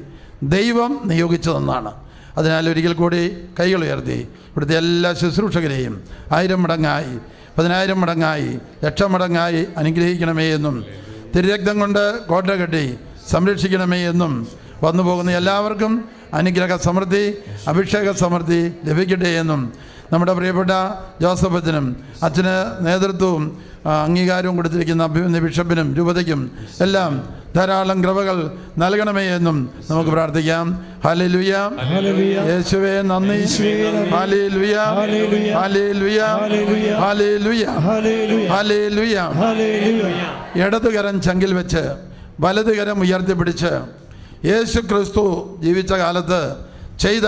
ദൈവം നിയോഗിച്ചതെന്നാണ്. അതിനാൽ ഒരിക്കൽ കൂടി കൈകൾ ഉയർത്തി ഇവിടുത്തെ എല്ലാ ശുശ്രൂഷകരെയും 1000 മടങ്ങായി, 10,000 മടങ്ങായി, ലക്ഷം മടങ്ങായി അനുഗ്രഹിക്കണമേ എന്നും തിരുരക്തം കൊണ്ട് കോട്ട കെട്ടി സംരക്ഷിക്കണമേ എന്നും വന്നു പോകുന്ന എല്ലാവർക്കും അനുഗ്രഹ സമൃദ്ധി, അഭിഷേക സമൃദ്ധി ലഭിക്കട്ടെ എന്നും നമ്മുടെ പ്രിയപ്പെട്ട ജോസഫത്തിനും അച്ഛന് നേതൃത്വവും അംഗീകാരവും കൊടുത്തിരിക്കുന്ന അഭിമന്യ ബിഷപ്പിനും രൂപതയ്ക്കും എല്ലാം ധാരാളം കൃപകൾ നൽകണമേ എന്നും നമുക്ക് പ്രാർത്ഥിക്കാം. ഹല്ലേലൂയ, യേശുവേ നന്ദി, ഹല്ലേലൂയ, ഹല്ലേലൂയ, ഹല്ലേലൂയ, ഹല്ലേലൂയ. ഇടതുകരം ചങ്കിൽ വെച്ച് വലതുകരം ഉയർത്തിപ്പിടിച്ച് യേശു ക്രിസ്തു ജീവിച്ച കാലത്ത് ചെയ്ത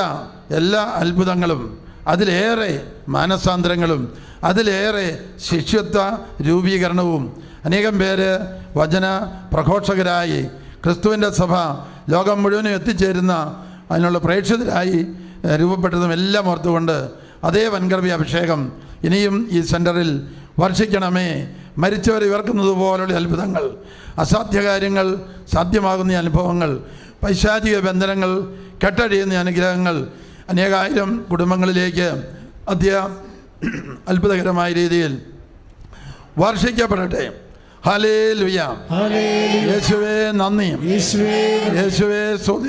എല്ലാ അത്ഭുതങ്ങളും, അതിലേറെ മാനസാന്തരങ്ങളും, അതിലേറെ ശിഷ്യത്വ രൂപീകരണവും, അനേകം പേര് വചന പ്രഘോഷകരായി ക്രിസ്തുവിൻ്റെ സഭ ലോകം മുഴുവനും എത്തിച്ചേരുന്ന അതിനുള്ള പ്രേക്ഷിതരായി രൂപപ്പെട്ടതും എല്ലാം ഓർത്തുകൊണ്ട് അതേ വൻകൃപ അഭിഷേകം ഇനിയും ഈ സെൻറ്ററിൽ വർഷിക്കണമേ. മരിച്ചവർ ഇവർക്കുന്നത് പോലുള്ള അത്ഭുതങ്ങൾ, അസാധ്യ കാര്യങ്ങൾ സാധ്യമാകുന്ന അനുഭവങ്ങൾ, പൈശാചിക ബന്ധനങ്ങൾ കെട്ടഴിയുന്ന അനുഗ്രഹങ്ങൾ അനേകായിരം കുടുംബങ്ങളിലേക്ക് അത്ഭുതകരമായ രീതിയിൽ വർഷിക്കപ്പെടട്ടെ. ഹല്ലേലൂയ, യേശുവേ നന്ദി, യേശുവേ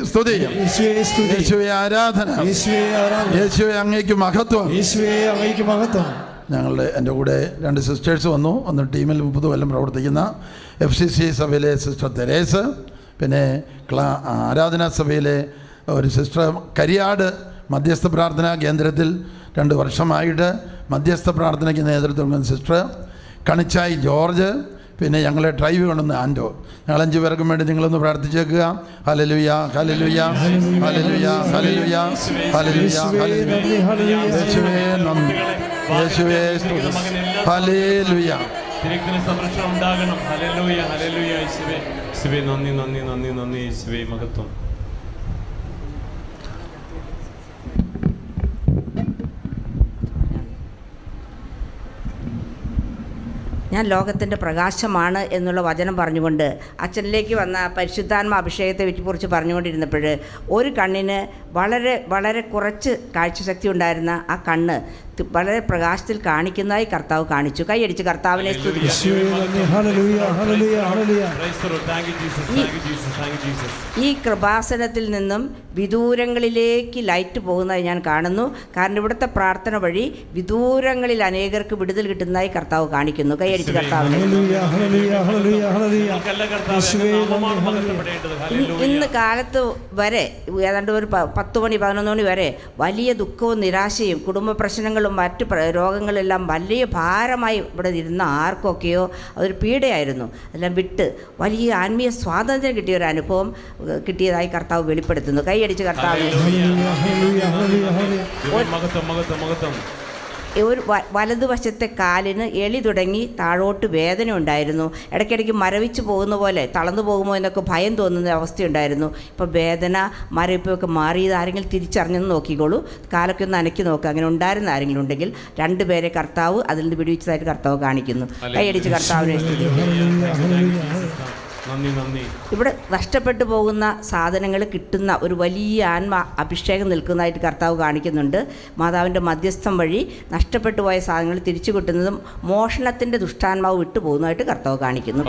സ്തുതി, യേശുവേ ആരാധന, യേശുവേ അങ്ങേക്ക് മഹത്വം. എൻ്റെ കൂടെ 2 സിസ്റ്റേഴ്സ് വന്നു. ഒന്ന് ടീമിൽ 30 കൊല്ലം പ്രവർത്തിക്കുന്ന FCC സഭയിലെ സിസ്റ്റർ തെരേസ്, പിന്നെ ആരാധനാ സഭയിലെ ഒരു സിസ്റ്റർ കരിയാട് മധ്യസ്ഥ പ്രാർത്ഥനാ കേന്ദ്രത്തിൽ 2 വർഷമായിട്ട് മധ്യസ്ഥ പ്രാർത്ഥനയ്ക്ക് നേതൃത്വം കൊടുക്കുന്ന സിസ്റ്റർ കണിച്ചായി ജോർജ്, പിന്നെ ഞങ്ങളെ ഡ്രൈവ് കൊണ്ടുവന്ന ആൻഡോ. ഞങ്ങൾ 5 പേർക്കും വേണ്ടി നിങ്ങളൊന്ന് പ്രാർത്ഥിച്ചേക്കുക. ഹല്ലേലൂയ, ഹല്ലേലൂയ, ഹല്ലേലൂയ, ഹല്ലേലൂയ, ഹല്ലേലൂയ, ഹല്ലേലൂയ. യേശുവേ നന്ദി, യേശുവേ സ്തുതി, ഹല്ലേലൂയ. സംരക്ഷണം ഉണ്ടാകണം. ഹല്ലേലൂയ, ഹല്ലേലൂയ. യേശുവേ, യേശുവേ നന്ദി, നന്ദി, നന്ദി, നന്ദി. യേശുവേ മഹത്വം. ഞാൻ ലോകത്തിൻ്റെ പ്രകാശമാണ് എന്നുള്ള വചനം പറഞ്ഞുകൊണ്ട് അച്ഛനിലേക്ക് വന്ന പരിശുദ്ധാത്മ അഭിഷേകത്തെ കുറിച്ച് പറഞ്ഞുകൊണ്ടിരുന്നപ്പോൾ ഒരു കണ്ണിന് വളരെ വളരെ കുറച്ച് കാഴ്ചശക്തി ഉണ്ടായിരുന്ന ആ കണ്ണ് വളരെ പ്രകാശത്തിൽ കാണിക്കുന്നതായി കർത്താവ് കാണിച്ചു. കൈയടിച്ച് കർത്താവിനെ സ്തുതിക്കുക. ഈ കൃപാസനത്തിൽ നിന്നും വിദൂരങ്ങളിലേക്ക് ലൈറ്റ് പോകുന്നതായി ഞാൻ കാണുന്നു. കാരണം ഇവിടുത്തെ പ്രാർത്ഥന വഴി വിദൂരങ്ങളിൽ അനേകർക്ക് വിടുതൽ കിട്ടുന്നതായി കർത്താവ് കാണിക്കുന്നു. കൈയടിച്ച് കർത്താവിനെ. ഇന്ന് കാലത്ത് വരെ ഏതാണ്ട് ഒരു 10 മണി 11 മണി വരെ വലിയ ദുഃഖവും നിരാശയും കുടുംബ പ്രശ്നങ്ങളും മറ്റ് രോഗങ്ങളെല്ലാം വലിയ ഭാരമായി ഇവിടെ ഇരുന്ന ആർക്കൊക്കെയോ അതൊരു പീഡയായിരുന്നു. അതെല്ലാം വിട്ട് വലിയ ആത്മീയ സ്വാതന്ത്ര്യം കിട്ടിയ ഒരു അനുഭവം കിട്ടിയതായി കർത്താവ് വെളിപ്പെടുത്തുന്നു. കൈയടിച്ച് കർത്താവിനെ. ഒരു വലതുവശത്തെ കാലിന് എളി തുടങ്ങി താഴോട്ട് വേദന ഉണ്ടായിരുന്നു. ഇടയ്ക്കിടയ്ക്ക് മരവിച്ച് പോകുന്ന പോലെ തളർന്നു പോകുമോ എന്നൊക്കെ ഭയം തോന്നുന്ന അവസ്ഥയുണ്ടായിരുന്നു. ഇപ്പോൾ വേദന മരവിപ്പൊക്കെ മാറിയത് ആരെങ്കിലും തിരിച്ചറിഞ്ഞെന്ന് നോക്കിക്കോളൂ. കാലൊക്കെ ഒന്ന് അനക്കി നോക്കുക. അങ്ങനെ ഉണ്ടായിരുന്ന ആരെങ്കിലും ഉണ്ടെങ്കിൽ 2 പേരെ കർത്താവ് അതിൽ നിന്ന് വിടുവിച്ചതായിട്ട് കർത്താവ് കാണിക്കുന്നു. കൈയടിച്ച് കർത്താവിനെ. ഇവിടെ നഷ്ടപ്പെട്ടു പോകുന്ന സാധനങ്ങൾ കിട്ടുന്ന ഒരു വലിയ അഭിഷേകം നിൽക്കുന്നതായിട്ട് കർത്താവ് കാണിക്കുന്നുണ്ട്. മാതാവിൻ്റെ മധ്യസ്ഥം വഴി നഷ്ടപ്പെട്ടു പോയ സാധനങ്ങൾ തിരിച്ചു കിട്ടുന്നതും മോഷണത്തിൻ്റെ ദുഷ്ടാത്മാവ് വിട്ടു പോകുന്നതായിട്ട് കർത്താവ് കാണിക്കുന്നു.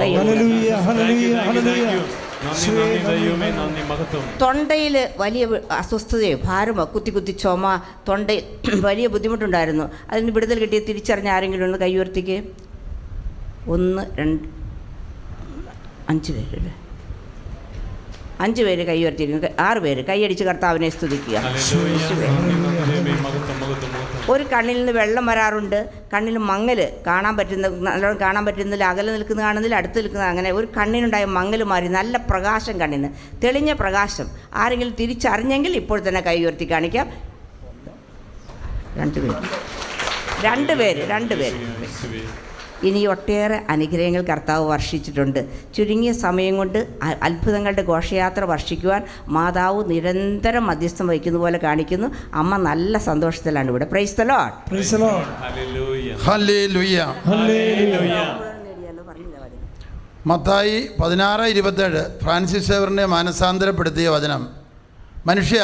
തൊണ്ടയിൽ വലിയ അസ്വസ്ഥതയോ ഭാരമോ കുത്തി ചുമ തൊണ്ടയിൽ വലിയ ബുദ്ധിമുട്ടുണ്ടായിരുന്നു. അതിന് വിടുതൽ കിട്ടിയ തിരിച്ചറിഞ്ഞ ആരെങ്കിലും ഒന്ന് കൈ ഉയർത്തിക്ക്. 1 2 5 പേരല്ലേ? 5 പേര് കൈ ഉയർത്തിയിരിക്കുന്നു. 6 പേര് കൈയടിച്ച് കർത്താവിനെ സ്തുതിക്കുക. ഒരു കണ്ണിൽ നിന്ന് വെള്ളം വരാറുണ്ട്. കണ്ണിൽ മങ്ങൽ നല്ലോണം കാണാൻ പറ്റുന്നില്ല. അകലെ നിൽക്കുന്ന കാണുന്നില്ല, അടുത്ത് നിൽക്കുന്ന അങ്ങനെ ഒരു കണ്ണിനുണ്ടായ മങ്ങൽ മാറി നല്ല പ്രകാശം, കണ്ണിന് തെളിഞ്ഞ പ്രകാശം. ആരെങ്കിലും തിരിച്ചറിഞ്ഞെങ്കിൽ ഇപ്പോൾ തന്നെ കൈ ഉയർത്തി കാണിക്കാം. 2 പേര്. ഇനി ഒട്ടേറെ അനുഗ്രഹങ്ങൾ കർത്താവ് വർഷിച്ചിട്ടുണ്ട്. ചുരുങ്ങിയ സമയം കൊണ്ട് അത്ഭുതങ്ങളുടെ ഘോഷയാത്ര വർഷിക്കുവാൻ മാതാവ് നിരന്തരം മധ്യസ്ഥം വഹിക്കുന്ന പോലെ കാണിക്കുന്നു. അമ്മ നല്ല സന്തോഷത്തിലാണ് ഇവിടെ. Praise the Lord. മത്തായി 16:27 ഫ്രാൻസിസ് സേവറിനെ മാനസാന്തരപ്പെടുത്തിയ വചനം: മനുഷ്യ,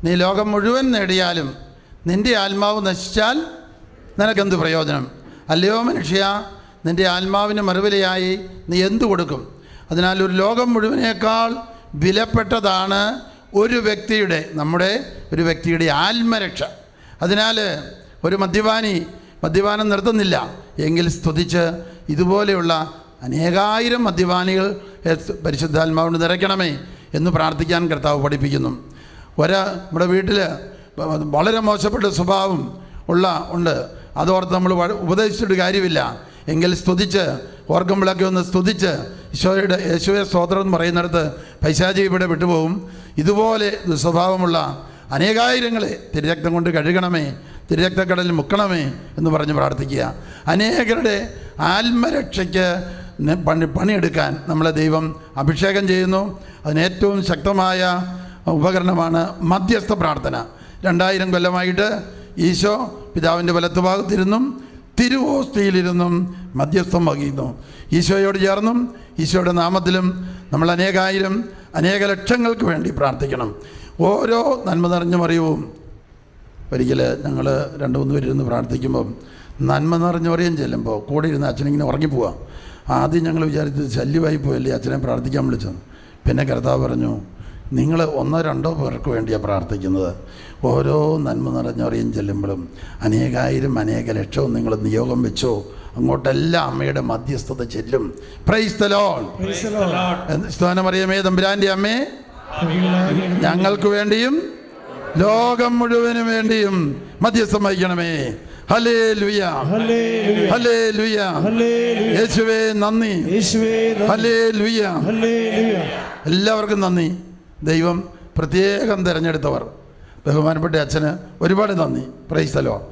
നീ ലോകം മുഴുവൻ നേടിയാലും നിൻ്റെ ആത്മാവ് നശിച്ചാൽ നിനക്കെന്ത് പ്രയോജനം? അല്ലയോ മനുഷ്യ, നിൻ്റെ ആത്മാവിന് മറുവിലയായി നീ എന്തു കൊടുക്കും? അതിനാൽ ഒരു ലോകം മുഴുവനേക്കാൾ വിലപ്പെട്ടതാണ് നമ്മുടെ ഒരു വ്യക്തിയുടെ ആത്മരക്ഷ. അതിനാൽ ഒരു മദ്യപാനം നിർത്തുന്നില്ല എങ്കിൽ സ്തുതിച്ച് ഇതുപോലെയുള്ള അനേകായിരം മദ്യപാനികൾ പരിശുദ്ധാത്മാവിന് നിറയ്ക്കണമേ എന്ന് പ്രാർത്ഥിക്കാൻ കർത്താവ് പഠിപ്പിക്കുന്നു. നമ്മുടെ വീട്ടിൽ വളരെ മോശപ്പെട്ട സ്വഭാവം ഉണ്ട്. അതോർത്ത് നമ്മൾ ഉപദേശിച്ചിട്ട് കാര്യമില്ല. എങ്കിൽ സ്തുതിച്ച് ഓർക്കുമ്പോഴൊക്കെ ഒന്ന് സ്തുതിച്ച് യേശുവെ സ്തോത്രം എന്ന് പറയുന്നിടത്ത് പൈശാചിക ഇവിടെ വിട്ടുപോകും. ഇതുപോലെ സ്വഭാവമുള്ള അനേകായിരങ്ങളെ തിരുരക്തം കൊണ്ട് കഴുകണമേ, തിരുരക്തക്കടലിൽ മുക്കണമേ എന്ന് പറഞ്ഞ് പ്രാർത്ഥിക്കുക. അനേകരുടെ ആത്മരക്ഷയ്ക്ക് പണിയെടുക്കാൻ നമ്മളെ ദൈവം അഭിഷേകം ചെയ്യുന്നു. അതിനേറ്റവും ശക്തമായ ഉപകരണമാണ് മധ്യസ്ഥ പ്രാർത്ഥന. 2000 കൊല്ലമായിട്ട് ഈശോ പിതാവിൻ്റെ വലത്തുഭാഗത്തിരുന്നും തിരുവോസ്തിയിലിരുന്നും മധ്യസ്ഥം വഹിക്കുന്നു. ഈശോയോട് ചേർന്നും ഈശോയുടെ നാമത്തിലും നമ്മൾ അനേക ലക്ഷങ്ങൾക്ക് വേണ്ടി പ്രാർത്ഥിക്കണം. ഓരോ നന്മ നിറഞ്ഞ മറിയവും ഒരിക്കൽ ഞങ്ങൾ 2-3 പേരിരുന്ന് പ്രാർത്ഥിക്കുമ്പം നന്മ നിറഞ്ഞ മറിയം ചെല്ലുമ്പോൾ കൂടെ ഇരുന്ന് അച്ഛനിങ്ങനെ ഉറങ്ങിപ്പോവാം. ആദ്യം ഞങ്ങൾ വിചാരിച്ചത് ശല്യമായി പോയല്ലേ അച്ഛനെ പ്രാർത്ഥിക്കാൻ വിളിച്ചത്. പിന്നെ കർത്താവ് പറഞ്ഞു, നിങ്ങൾ 1-2 പേർക്ക് വേണ്ടിയാണ് പ്രാർത്ഥിക്കുന്നത്. ഓരോ നന്മ നിറഞ്ഞറിയും ചെല്ലുമ്പോഴും അനേക ലക്ഷവും നിങ്ങൾ നിയോഗം വെച്ചോ, അങ്ങോട്ടെല്ലാം അമ്മയുടെ മധ്യസ്ഥത ചെല്ലും. Price the Lord. സ്തുതിമറിയമേ തമ്പുരാൻ്റെ അമ്മേ, ഞങ്ങൾക്ക് വേണ്ടിയും ലോകം മുഴുവനും വേണ്ടിയും മധ്യസ്ഥം വഹിക്കണമേ. ഹല്ലേലൂയ, ഹല്ലേലൂയ. യേശുവേ നന്ദി, ഹല്ലേലൂയ. എല്ലാവർക്കും നന്ദി. ദൈവം പ്രത്യേകം തിരഞ്ഞെടുത്തവർ ബഹുമാനപ്പെട്ട അച്ഛന് ഒരുപാട് നന്ദി. Price the Lord.